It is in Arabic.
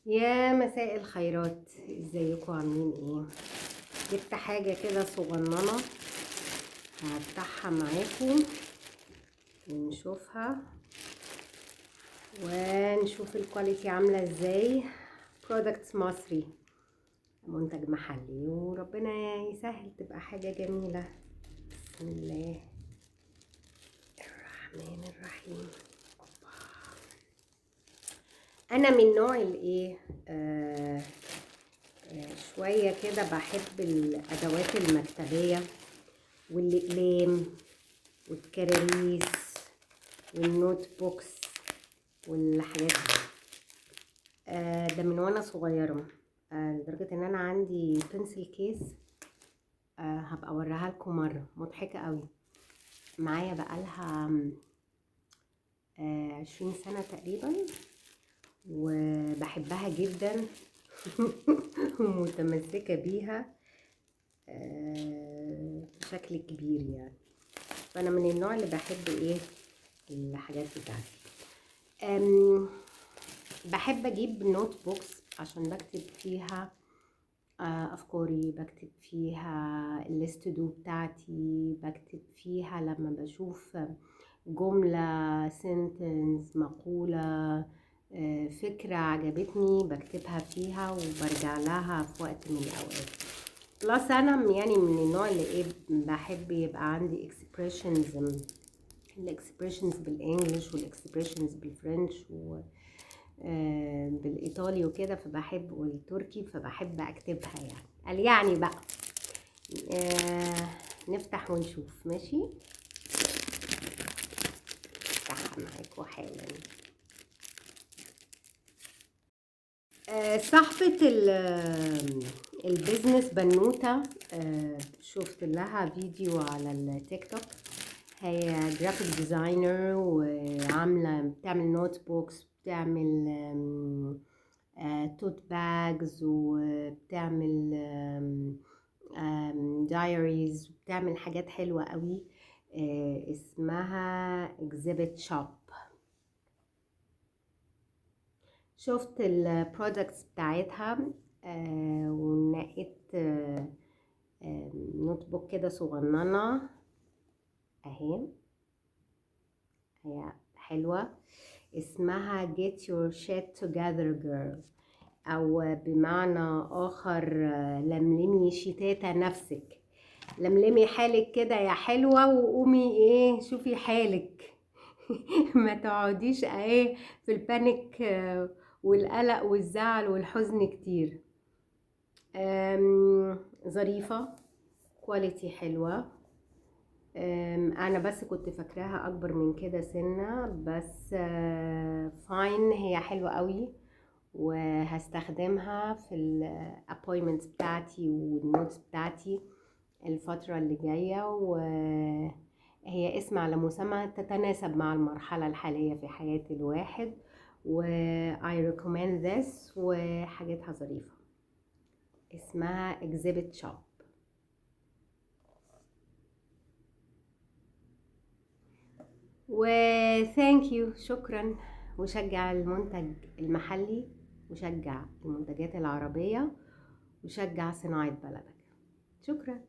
يا مساء الخيرات، ازيكم عاملين ايه؟ جبت حاجة كده صغننة هفتحها معاكم ونشوفها ونشوف الكواليتي عاملة ازاي. برودكت مصري، منتج محلي، وربنا يسهل تبقى حاجة جميلة. بسم الله الرحمن الرحيم. انا من نوع الايه شوية كده بحب الأدوات المكتبية والأقلام والكراريس والنوت بوكس والحاجات دي. ده من وانا صغيرة، لدرجة ان انا عندي بنسل كيس. هبقى اوريها لكم مرة، مضحكة قوي، معايا بقالها 20 سنة تقريبا، وبحبها جدا ومتمسكة بيها بشكل كبير يعني. فانا من النوع اللي بحب ايه الحاجات بتاعتي. بحب اجيب نوت بوكس عشان بكتب فيها افكاري، بكتب فيها الليست دو بتاعتي، بكتب فيها لما بشوف جملة، سنتنس، مقولة، فكرة عجبتني بكتبها فيها وبرجع لها في وقت من الاوقات. بلس انا يعني من النوع اللي ايه بحب يبقى عندي اكسبريشنز، الاكسبريشنز بالانجلش والاكسبريشنز بالفرنش بالايطالي وكده، فبحب، والتركي، فبحب اكتبها يعني. قال يعني بقى نفتح ونشوف. ماشي، افتحها معاكم حالا. صاحبة البيزنس بنوتة، شفت لها فيديو على التيك توك. هي جرافيك ديزاينر وعاملة بتعمل نوت بوكس، بتعمل توت باجز، وبتعمل دايريز، بتعمل حاجات حلوة قوي. اسمها اكزيبت شوب. شفت البرودكتس بتاعتها ونقيت نوت بوك كده صغننة اهي، هي حلوة. اسمها get your shit together girl، او بمعنى اخر لملمي شتاتة نفسك، لملمي حالك كده يا حلوة، وقومي ايه شوفي حالك ما تقعديش ايه في البانيك والقلق والزعل والحزن كتير. ظريفة، كواليتي حلوة. انا بس كنت فاكراها اكبر من كده سنة، بس فاين، هي حلوة قوي وهستخدمها في الابوينتمنتس بتاعتي والنوتس بتاعتي الفترة اللي جاية، وهي اسم على مسمى تتناسب مع المرحلة الحالية في حياة الواحد، و I recommend this، وحاجاتها ظريفة. اسمها exhibit shop. و thank you، شكرا. وشجع المنتج المحلي، وشجع المنتجات العربية، وشجع صناعة بلدك. شكرا.